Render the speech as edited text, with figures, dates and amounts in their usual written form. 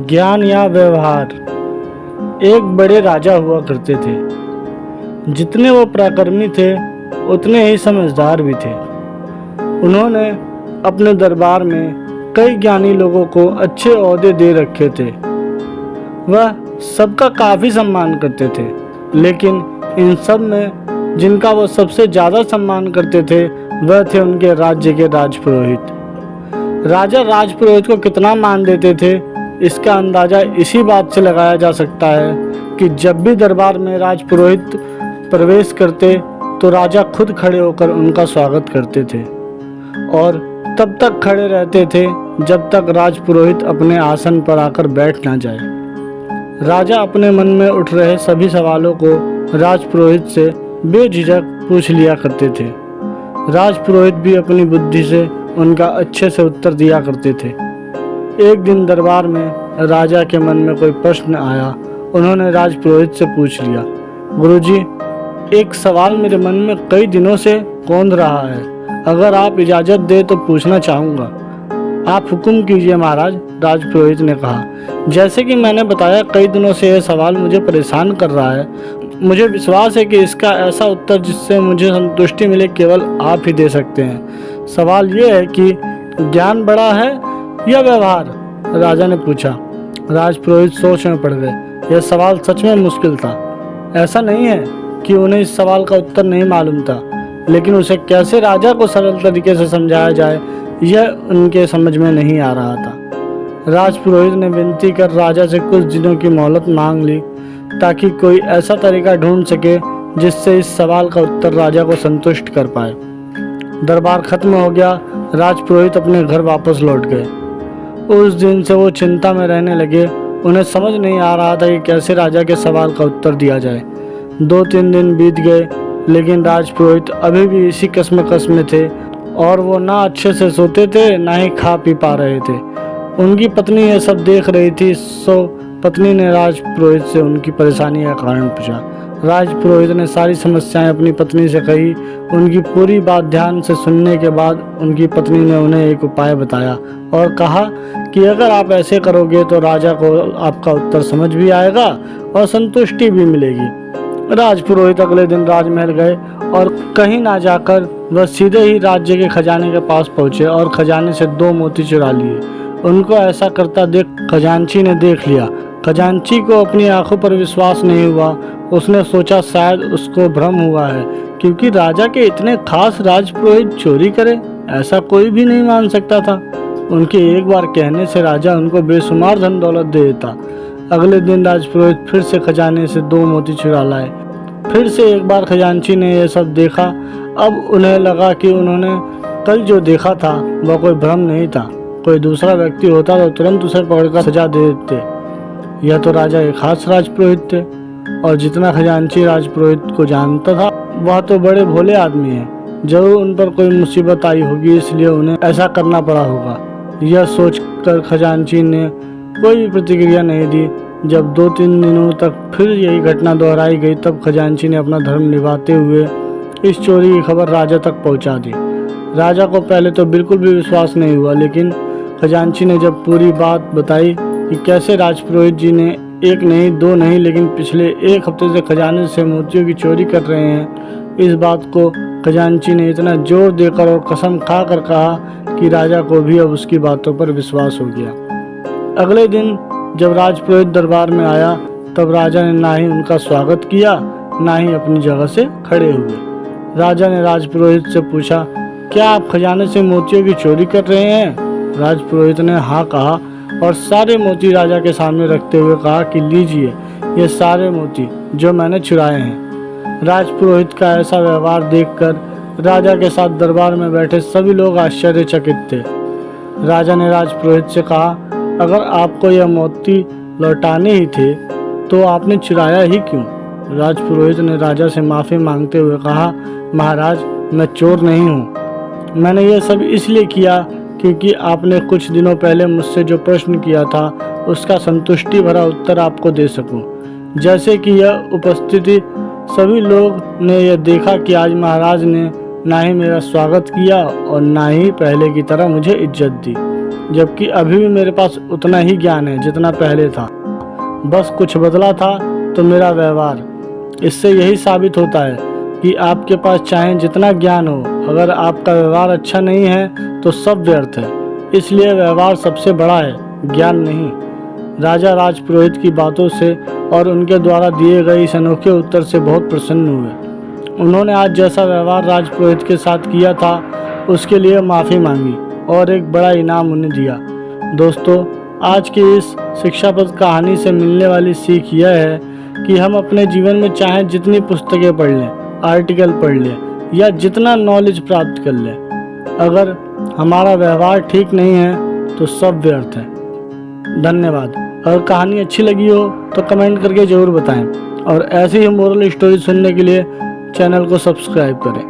ज्ञान या व्यवहार। एक बड़े राजा हुआ करते थे। जितने वो पराक्रमी थे उतने ही समझदार भी थे। उन्होंने अपने दरबार में कई ज्ञानी लोगों को अच्छे ओहदे दे रखे थे। वह सबका काफ़ी सम्मान करते थे, लेकिन इन सब में जिनका वो सबसे ज़्यादा सम्मान करते थे वह थे उनके राज्य के राजपुरोहित। राजा राजपुरोहित को कितना मान देते थे इसका अंदाज़ा इसी बात से लगाया जा सकता है कि जब भी दरबार में राजपुरोहित प्रवेश करते तो राजा खुद खड़े होकर उनका स्वागत करते थे और तब तक खड़े रहते थे जब तक राजपुरोहित अपने आसन पर आकर बैठ ना जाए। राजा अपने मन में उठ रहे सभी सवालों को राजपुरोहित से बेझिझक पूछ लिया करते थे। राजपुरोहित भी अपनी बुद्धि से उनका अच्छे से उत्तर दिया करते थे। एक दिन दरबार में राजा के मन में कोई प्रश्न आया। उन्होंने राजपुरोहित से पूछ लिया, गुरुजी, एक सवाल मेरे मन में कई दिनों से कौंध रहा है। अगर आप इजाज़त दें तो पूछना चाहूँगा। आप हुक्म कीजिए महाराज, राजपुरोहित ने कहा। जैसे कि मैंने बताया, कई दिनों से यह सवाल मुझे परेशान कर रहा है। मुझे विश्वास है कि इसका ऐसा उत्तर जिससे मुझे संतुष्टि मिले केवल आप ही दे सकते हैं। सवाल ये है कि ज्ञान बड़ा है या व्यवहार? राजा ने पूछा। राजपुरोहित सोच में पड़ गए। यह सवाल सच में मुश्किल था। ऐसा नहीं है कि उन्हें इस सवाल का उत्तर नहीं मालूम था, लेकिन उसे कैसे राजा को सरल तरीके से समझाया जाए यह उनके समझ में नहीं आ रहा था। राजपुरोहित ने विनती कर राजा से कुछ दिनों की मोहलत मांग ली ताकि कोई ऐसा तरीका ढूंढ सके जिससे इस सवाल का उत्तर राजा को संतुष्ट कर पाए। दरबार खत्म हो गया। राजपुरोहित अपने घर वापस लौट गए। उस दिन से वो चिंता में रहने लगे। उन्हें समझ नहीं आ रहा था कि कैसे राजा के सवाल का उत्तर दिया जाए। 2-3 दिन बीत गए, लेकिन राजपुरोहित अभी भी इसी कश्मकश में थे और वो ना अच्छे से सोते थे ना ही खा पी पा रहे थे। उनकी पत्नी ये सब देख रही थी, सो पत्नी ने राजपुरोहित से उनकी परेशानी का कारण पूछा। राजपुरोहित ने सारी समस्याएं अपनी पत्नी से कही। उनकी पूरी बात ध्यान से सुनने के बाद उनकी पत्नी ने उन्हें एक उपाय बताया और कहा कि अगर आप ऐसे करोगे तो राजा को आपका उत्तर समझ भी आएगा और संतुष्टि भी मिलेगी। राजपुरोहित अगले दिन राजमहल गए और कहीं ना जाकर वह सीधे ही राज्य के खजाने के पास पहुंचे और खजाने से 2 मोती चुरा लिए। उनको ऐसा करता देख खजांची ने देख लिया। खजांची को अपनी आंखों पर विश्वास नहीं हुआ। उसने सोचा शायद उसको भ्रम हुआ है, क्योंकि राजा के इतने खास राजपुरोहित चोरी करे ऐसा कोई भी नहीं मान सकता था। उनके एक बार कहने से राजा उनको बेशुमार धन दौलत दे देता। अगले दिन राजपुरोहित फिर से खजाने से 2 मोती चुरा लाए। फिर से एक बार खजांची ने यह सब देखा। अब उन्हें लगा कि उन्होंने कल जो देखा था वह कोई भ्रम नहीं था। कोई दूसरा व्यक्ति होता तो तुरंत उसे पकड़कर सजा दे देते। यह तो राजा एक खास राजपुरोहित थे और जितना खजांची राजपुरोहित को जानता था वह तो बड़े भोले आदमी हैं। जरूर उन पर कोई मुसीबत आई होगी, इसलिए उन्हें ऐसा करना पड़ा होगा। यह सोचकर खजांची ने कोई भी प्रतिक्रिया नहीं दी। जब 2-3 दिनों तक फिर यही घटना दोहराई गई, तब खजांची ने अपना धर्म निभाते हुए इस चोरी की खबर राजा तक पहुंचा दी। राजा को पहले तो बिल्कुल भी विश्वास नहीं हुआ, लेकिन खजांची ने जब पूरी बात बताई कि कैसे राजपुरोहित जी ने 1 नहीं 2 नहीं लेकिन पिछले 1 हफ्ते से खजाने से मोतियों की चोरी कर रहे हैं, इस बात को खजांची ने इतना जोर देकर और कसम खाकर कहा कि राजा को भी अब उसकी बातों पर विश्वास हो गया। अगले दिन जब राजपुरोहित दरबार में आया तब राजा ने ना ही उनका स्वागत किया ना ही अपनी जगह से खड़े हुए। राजा ने राजपुरोहित से पूछा, क्या आप खजाने से मोतियों की चोरी कर रहे हैं? राजपुरोहित ने हाँ कहा और सारे मोती राजा के सामने रखते हुए कहा कि लीजिए ये सारे मोती जो मैंने चुराए हैं। राजपुरोहित का ऐसा व्यवहार देखकर राजा के साथ दरबार में बैठे सभी लोग आश्चर्यचकित थे। राजा ने राजपुरोहित से कहा, अगर आपको यह मोती लौटाने ही थे तो आपने चुराया ही क्यों? राजपुरोहित ने राजा से माफ़ी मांगते हुए कहा, महाराज, मैं चोर नहीं हूँ। मैंने यह सब इसलिए किया क्योंकि आपने कुछ दिनों पहले मुझसे जो प्रश्न किया था उसका संतुष्टि भरा उत्तर आपको दे सकूं। जैसे कि यह उपस्थिति सभी लोग ने यह देखा कि आज महाराज ने ना ही मेरा स्वागत किया और ना ही पहले की तरह मुझे इज्जत दी। जबकि अभी भी मेरे पास उतना ही ज्ञान है जितना पहले था। बस कुछ बदला था तो मेरा व्यवहार। इससे यही साबित होता है कि आपके पास चाहे जितना ज्ञान हो, अगर आपका व्यवहार अच्छा नहीं है तो सब व्यर्थ है। इसलिए व्यवहार सबसे बड़ा है, ज्ञान नहीं। राजा राजपुरोहित की बातों से और उनके द्वारा दिए गए इस अनोखे उत्तर से बहुत प्रसन्न हुए। उन्होंने आज जैसा व्यवहार राजपुरोहित के साथ किया था उसके लिए माफ़ी मांगी और एक बड़ा इनाम उन्हें दिया। दोस्तों, आज की इस शिक्षाप्रद कहानी से मिलने वाली सीख यह है कि हम अपने जीवन में चाहे जितनी पुस्तकें पढ़ लें, आर्टिकल पढ़ लें या जितना नॉलेज प्राप्त कर लें, अगर हमारा व्यवहार ठीक नहीं है तो सब व्यर्थ है। धन्यवाद। अगर कहानी अच्छी लगी हो तो कमेंट करके ज़रूर बताएं और ऐसी ही मोरल स्टोरी सुनने के लिए चैनल को सब्सक्राइब करें।